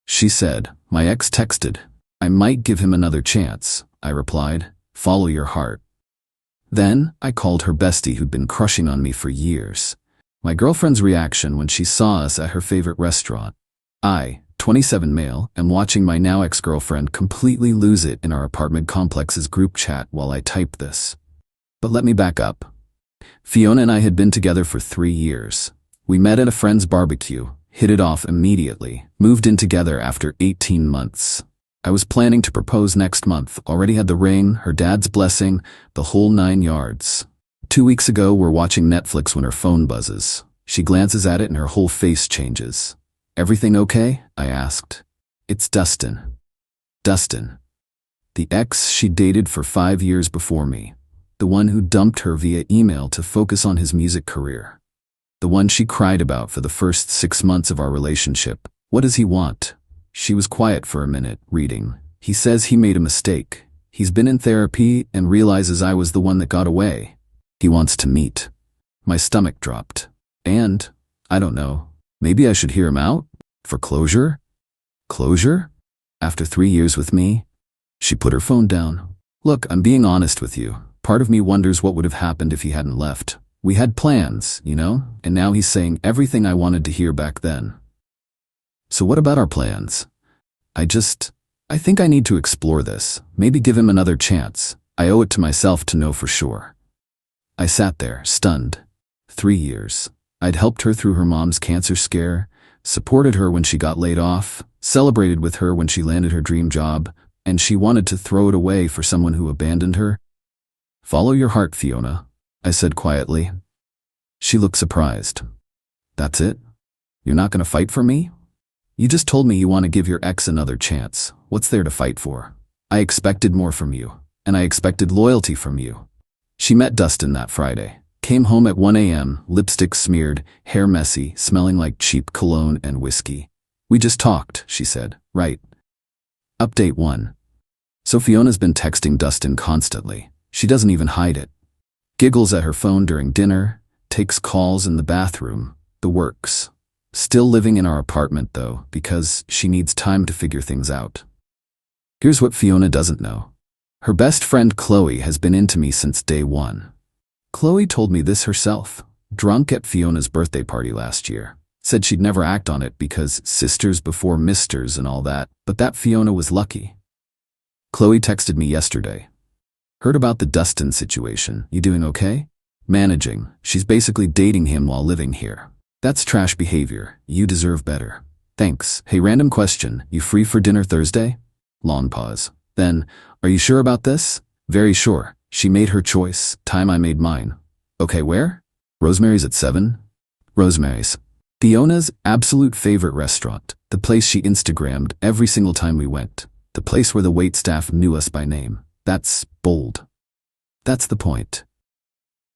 She said, "My ex texted. I might give him another chance," I replied. "Follow your heart." Then, I called her bestie who'd been crushing on me for years. My girlfriend's reaction when she saw us at her favorite restaurant. I, 27 male, am watching my now ex-girlfriend completely lose it in our apartment complex's group chat while I type this. But let me back up. Fiona and I had been together for 3 years. We met at a friend's barbecue, hit it off immediately, moved in together after 18 months. I was planning to propose next month, already had the ring, her dad's blessing, the whole 9 yards. 2 weeks ago, we're watching Netflix when her phone buzzes. She glances at it and her whole face changes. "Everything okay?" I asked. "It's Dustin." Dustin. The ex she dated for 5 years before me. The one who dumped her via email to focus on his music career. The one she cried about for the first 6 months of our relationship. What does he want? She was quiet for a minute, reading. He says he made a mistake. He's been in therapy and realizes I was the one that got away. He wants to meet. My stomach dropped. And, I don't know, maybe I should hear him out? For closure? Closure? After 3 years with me? She put her phone down. "Look, I'm being honest with you. Part of me wonders what would have happened if he hadn't left. We had plans, you know, and now he's saying everything I wanted to hear back then." "So what about our plans?" I think I need to explore this, maybe give him another chance. I owe it to myself to know for sure. I sat there, stunned. 3 years. I'd helped her through her mom's cancer scare, supported her when she got laid off, celebrated with her when she landed her dream job, and she wanted to throw it away for someone who abandoned her? "Follow your heart, Fiona," I said quietly. She looked surprised. "That's it? You're not going to fight for me? You just told me you want to give your ex another chance. What's there to fight for? I expected more from you, and I expected loyalty from you." She met Dustin that Friday. Came home at 1 a.m., lipstick smeared, hair messy, smelling like cheap cologne and whiskey. "We just talked," she said. "Right." Update 1. So Fiona's been texting Dustin constantly. She doesn't even hide it. Giggles at her phone during dinner, takes calls in the bathroom, the works. Still living in our apartment though, because she needs time to figure things out. Here's what Fiona doesn't know. Her best friend Chloe has been into me since day one. Chloe told me this herself, drunk at Fiona's birthday party last year. Said she'd never act on it because sisters before misters and all that, but that Fiona was lucky. Chloe texted me yesterday. "Heard about the Dustin situation. You doing okay?" "Managing. She's basically dating him while living here. That's trash behavior. You deserve better. Thanks. Hey, random question. You free for dinner Thursday?" Long pause. Then, "Are you sure about this?" "Very sure. She made her choice. Time I made mine." "Okay, where?" "Rosemary's at 7. "Rosemary's. Fiona's absolute favorite restaurant. The place she Instagrammed every single time we went. The place where the waitstaff knew us by name. That's bold. That's the point.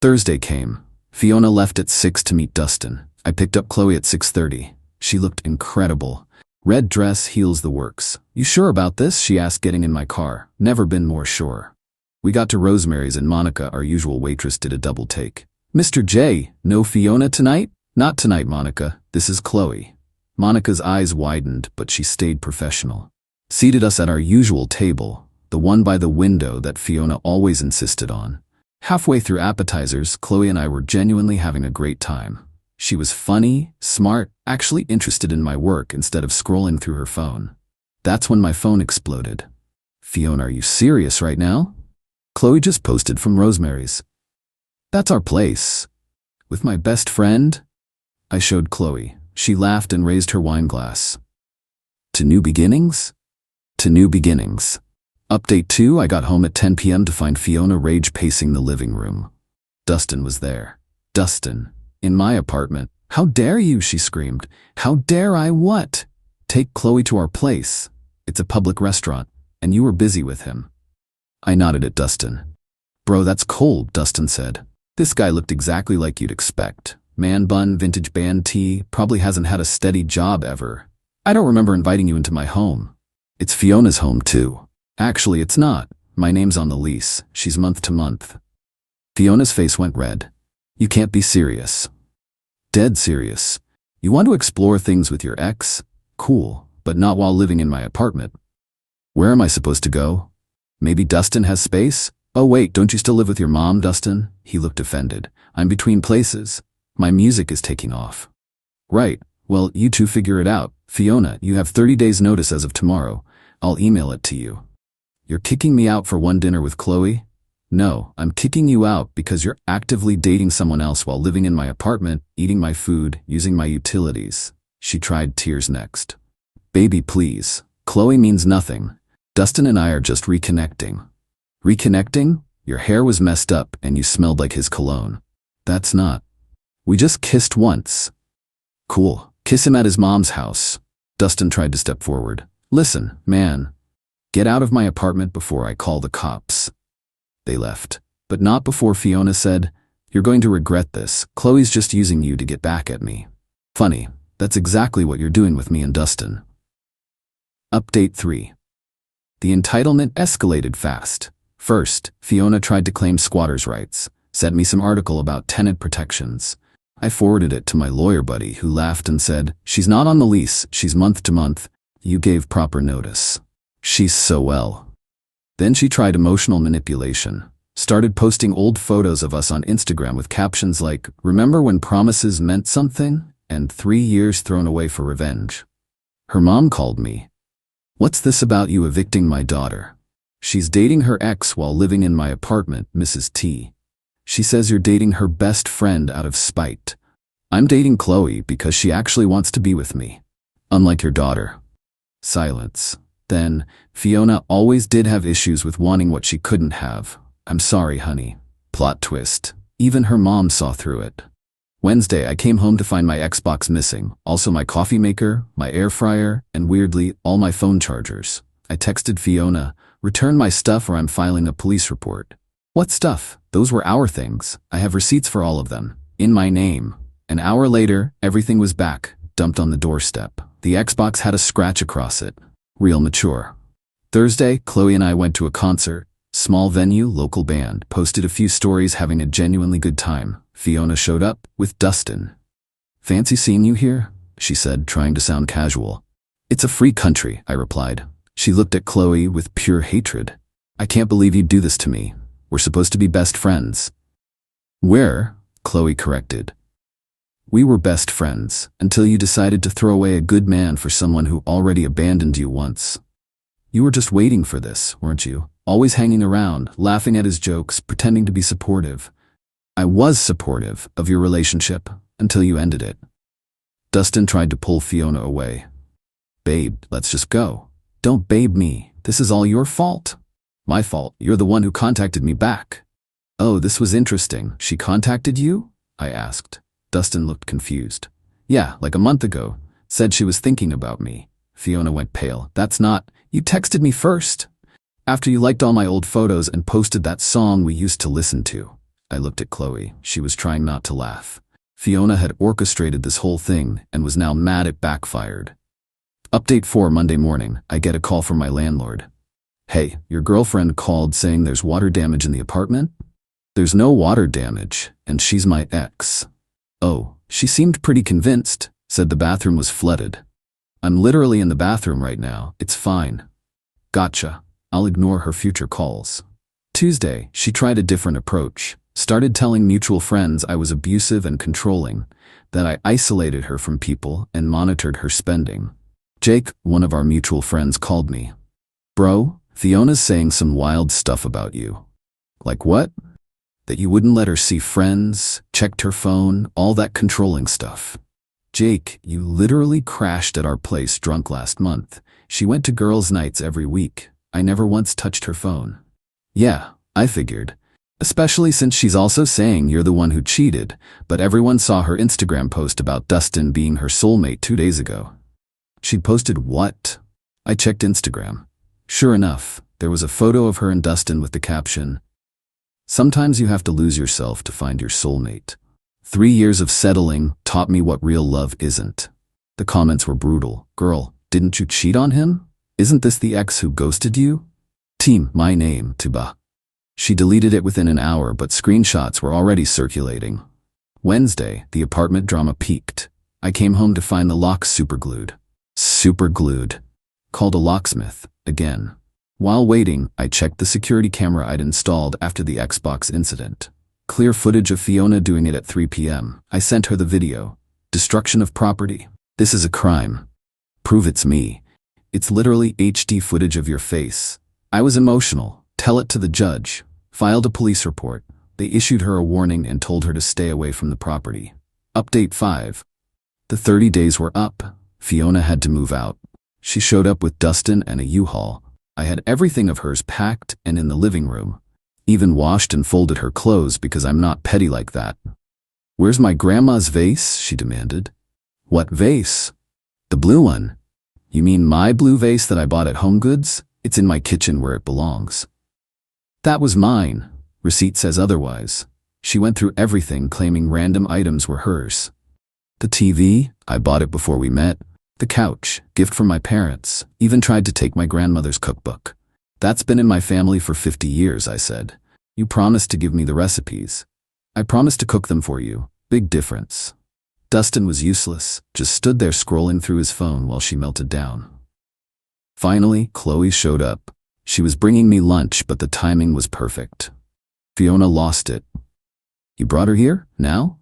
Thursday came. Fiona left at 6 to meet Dustin. I picked up Chloe at 6:30. She looked incredible. Red dress, heels, the works. "You sure about this?" she asked, getting in my car. Never been more sure. We got to Rosemary's and Monica, our usual waitress, did a double take. "Mr. J, no Fiona tonight?" "Not tonight, Monica. This is Chloe." Monica's eyes widened, but she stayed professional. Seated us at our usual table, the one by the window that Fiona always insisted on. Halfway through appetizers, Chloe and I were genuinely having a great time. She was funny, smart, actually interested in my work instead of scrolling through her phone. That's when my phone exploded. "Fiona, are you serious right now?" "Chloe just posted from Rosemary's." "That's our place." "With my best friend?" I showed Chloe. She laughed and raised her wine glass. "To new beginnings?" "To new beginnings." Update 2, I got home at 10 p.m. to find Fiona rage pacing the living room. Dustin was there. Dustin. In my apartment. "How dare you?" she screamed. "How dare I what?" "Take Chloe to our place. It's a public restaurant, and you were busy with him." I nodded at Dustin. "Bro, that's cold," Dustin said. "This guy looked exactly like you'd expect. Man bun, vintage band tee, probably hasn't had a steady job ever. I don't remember inviting you into my home." "It's Fiona's home too." "Actually, it's not. My name's on the lease. She's month to month." Fiona's face went red. "You can't be serious." "Dead serious. You want to explore things with your ex? Cool, but not while living in my apartment. Where am I supposed to go? Maybe Dustin has space? Oh wait, don't you still live with your mom, Dustin? He looked offended. I'm between places. My music is taking off. Right, well, you two figure it out. Fiona, you have 30 days notice as of tomorrow. I'll email it to you. You're kicking me out for one dinner with Chloe? No, I'm kicking you out because you're actively dating someone else while living in my apartment, eating my food, using my utilities. She tried tears next. Baby, please. Chloe means nothing. Dustin and I are just reconnecting. Reconnecting? Your hair was messed up and you smelled like his cologne. That's not. We just kissed once. Cool. Kiss him at his mom's house. Dustin tried to step forward. Listen, man. Get out of my apartment before I call the cops. They left, but not before Fiona said, You're going to regret this. Chloe's just using you to get back at me. Funny, that's exactly what you're doing with me and Dustin. Update 3. The entitlement escalated fast. First, Fiona tried to claim squatters' rights, sent me some article about tenant protections. I forwarded it to my lawyer buddy who laughed and said, She's not on the lease, she's month to month. You gave proper notice. She's so well. Then she tried emotional manipulation, started posting old photos of us on Instagram with captions like, Remember when promises meant something? And 3 years thrown away for revenge. Her mom called me. What's this about you evicting my daughter? She's dating her ex while living in my apartment, Mrs. T. She says you're dating her best friend out of spite. I'm dating Chloe because she actually wants to be with me. Unlike your daughter. Silence. Then, Fiona always did have issues with wanting what she couldn't have. I'm sorry, honey. Plot twist. Even her mom saw through it. Wednesday, I came home to find my Xbox missing, also my coffee maker, my air fryer, and weirdly, all my phone chargers. I texted Fiona, return my stuff or I'm filing a police report. What stuff? Those were our things. I have receipts for all of them. In my name. An hour later, everything was back, dumped on the doorstep. The Xbox had a scratch across it. Real mature. Thursday, Chloe and I went to a concert. Small venue, local band, posted a few stories having a genuinely good time. Fiona showed up with Dustin. Fancy seeing you here? She said, trying to sound casual. It's a free country, I replied. She looked at Chloe with pure hatred. I can't believe you'd do this to me. We're supposed to be best friends. Where? Chloe corrected. We were best friends, until you decided to throw away a good man for someone who already abandoned you once. You were just waiting for this, weren't you? Always hanging around, laughing at his jokes, pretending to be supportive. I was supportive of your relationship, until you ended it. Dustin tried to pull Fiona away. Babe, let's just go. Don't babe me, this is all your fault. My fault, you're the one who contacted me back. Oh, this was interesting. She contacted you? I asked. Dustin looked confused. Yeah, like a month ago. Said she was thinking about me. Fiona went pale. That's not. You texted me first. After you liked all my old photos and posted that song we used to listen to. I looked at Chloe. She was trying not to laugh. Fiona had orchestrated this whole thing and was now mad it backfired. Update 4 Monday morning. I get a call from my landlord. Hey, your girlfriend called saying there's water damage in the apartment? There's no water damage, and she's my ex. Oh, she seemed pretty convinced, said the bathroom was flooded. I'm literally in the bathroom right now, it's fine. Gotcha. I'll ignore her future calls. Tuesday, she tried a different approach. Started telling mutual friends I was abusive and controlling, that I isolated her from people and monitored her spending. Jake, one of our mutual friends, called me. Bro, Fiona's saying some wild stuff about you. Like what? That you wouldn't let her see friends, checked her phone, all that controlling stuff. Jake, you literally crashed at our place drunk last month. She went to girls' nights every week. I never once touched her phone. Yeah, I figured. Especially since she's also saying you're the one who cheated, but everyone saw her Instagram post about Dustin being her soulmate 2 days ago. She'd posted what? I checked Instagram. Sure enough, there was a photo of her and Dustin with the caption, Sometimes you have to lose yourself to find your soulmate. 3 years of settling taught me what real love isn't. The comments were brutal. Girl, didn't you cheat on him? Isn't this the ex who ghosted you? Team, my name, Tuba. She deleted it within an hour, but screenshots were already circulating. Wednesday, the apartment drama peaked. I came home to find the locks superglued. super glued. Called a locksmith, again. While waiting, I checked the security camera I'd installed after the Xbox incident. Clear footage of Fiona doing it at 3 p.m. I sent her the video. Destruction of property. This is a crime. Prove it's me. It's literally HD footage of your face. I was emotional. Tell it to the judge. Filed a police report. They issued her a warning and told her to stay away from the property. Update 5. The 30 days were up. Fiona had to move out. She showed up with Dustin and a U-Haul. I had everything of hers packed and in the living room. Even washed and folded her clothes because I'm not petty like that. Where's my grandma's vase? She demanded. What vase? The blue one. You mean my blue vase that I bought at HomeGoods? It's in my kitchen where it belongs. That was mine. Receipt says otherwise. She went through everything claiming random items were hers. The TV, I bought it before we met. The couch, gift from my parents, even tried to take my grandmother's cookbook. That's been in my family for 50 years, I said. You promised to give me the recipes. I promised to cook them for you. Big difference. Dustin was useless, just stood there scrolling through his phone while she melted down. Finally, Chloe showed up. She was bringing me lunch, but the timing was perfect. Fiona lost it. You brought her here? Now?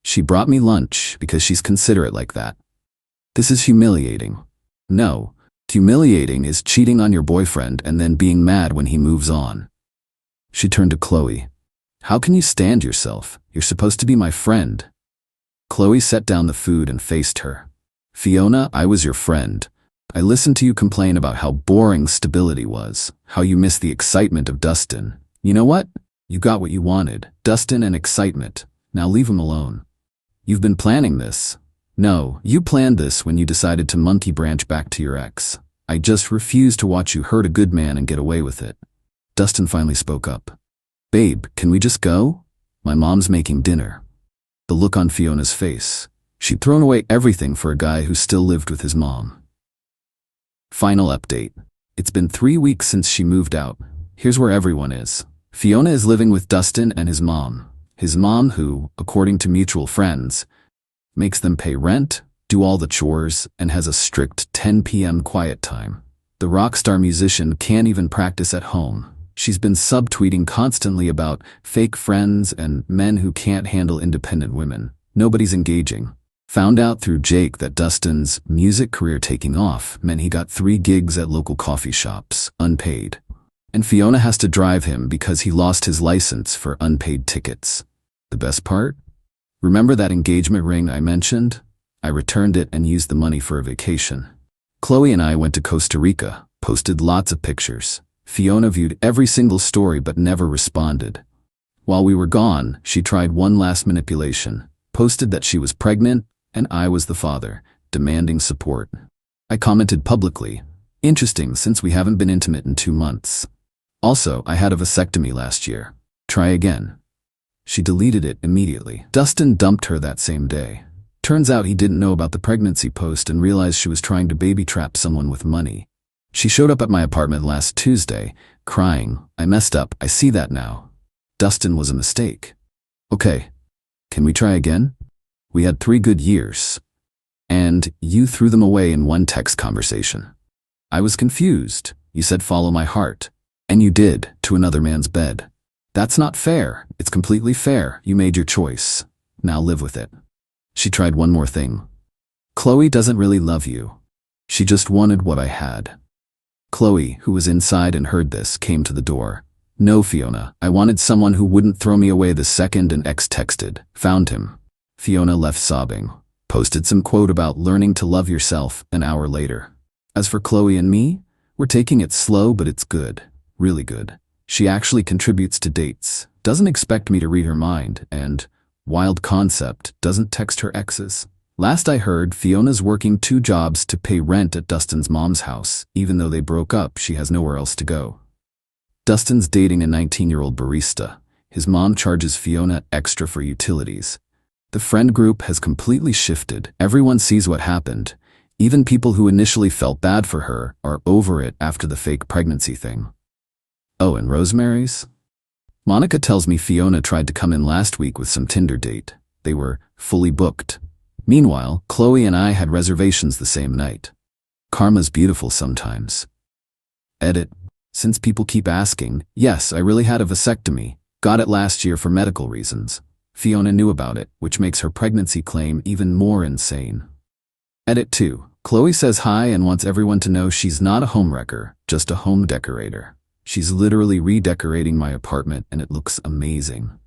She brought me lunch because she's considerate like that. This is humiliating. No, humiliating is cheating on your boyfriend and then being mad when he moves on. She turned to Chloe. How can you stand yourself? You're supposed to be my friend. Chloe set down the food and faced her. Fiona, I was your friend. I listened to you complain about how boring stability was, how you missed the excitement of Dustin. You know what? You got what you wanted, Dustin and excitement. Now leave him alone. You've been planning this. No, you planned this when you decided to monkey branch back to your ex. I just refuse to watch you hurt a good man and get away with it. Dustin finally spoke up. Babe, can we just go? My mom's making dinner. The look on Fiona's face. She'd thrown away everything for a guy who still lived with his mom. Final update. It's been 3 weeks since she moved out. Here's where everyone is. Fiona is living with Dustin and his mom. His mom who, according to mutual friends, makes them pay rent, do all the chores, and has a strict 10 p.m. quiet time. The rock star musician can't even practice at home. She's been subtweeting constantly about fake friends and men who can't handle independent women. Nobody's engaging. Found out through Jake that Dustin's music career taking off meant he got 3 gigs at local coffee shops, unpaid. And Fiona has to drive him because he lost his license for unpaid tickets. The best part? Remember that engagement ring I mentioned? I returned it and used the money for a vacation. Chloe and I went to Costa Rica, posted lots of pictures. Fiona viewed every single story but never responded. While we were gone, she tried one last manipulation, posted that she was pregnant and I was the father, demanding support. I commented publicly, interesting since we haven't been intimate in 2 months. Also, I had a vasectomy last year. Try again. She deleted it immediately. Dustin dumped her that same day. Turns out he didn't know about the pregnancy post and realized she was trying to baby trap someone with money. She showed up at my apartment last Tuesday, crying, I messed up, I see that now. Dustin was a mistake. Okay, can we try again? We had 3 good years. And you threw them away in one text conversation. I was confused. You said follow my heart. And you did, to another man's bed. That's not fair. It's completely fair. You made your choice. Now live with it. She tried one more thing. Chloe doesn't really love you. She just wanted what I had. Chloe, who was inside and heard this, came to the door. No, Fiona, I wanted someone who wouldn't throw me away the second an ex texted. Found him. Fiona left sobbing. Posted some quote about learning to love yourself an hour later. As for Chloe and me, we're taking it slow, but it's good. Really good. She actually contributes to dates, doesn't expect me to read her mind, and, wild concept, doesn't text her exes. Last I heard, Fiona's working 2 jobs to pay rent at Dustin's mom's house. Even though they broke up, she has nowhere else to go. Dustin's dating a 19-year-old barista. His mom charges Fiona extra for utilities. The friend group has completely shifted. Everyone sees what happened. Even people who initially felt bad for her are over it after the fake pregnancy thing. Oh, and Rosemary's? Monica tells me Fiona tried to come in last week with some Tinder date. They were fully booked. Meanwhile, Chloe and I had reservations the same night. Karma's beautiful sometimes. Edit. Since people keep asking, yes, I really had a vasectomy. Got it last year for medical reasons. Fiona knew about it, which makes her pregnancy claim even more insane. Edit 2. Chloe says hi and wants everyone to know she's not a homewrecker, just a home decorator. She's literally redecorating my apartment and it looks amazing.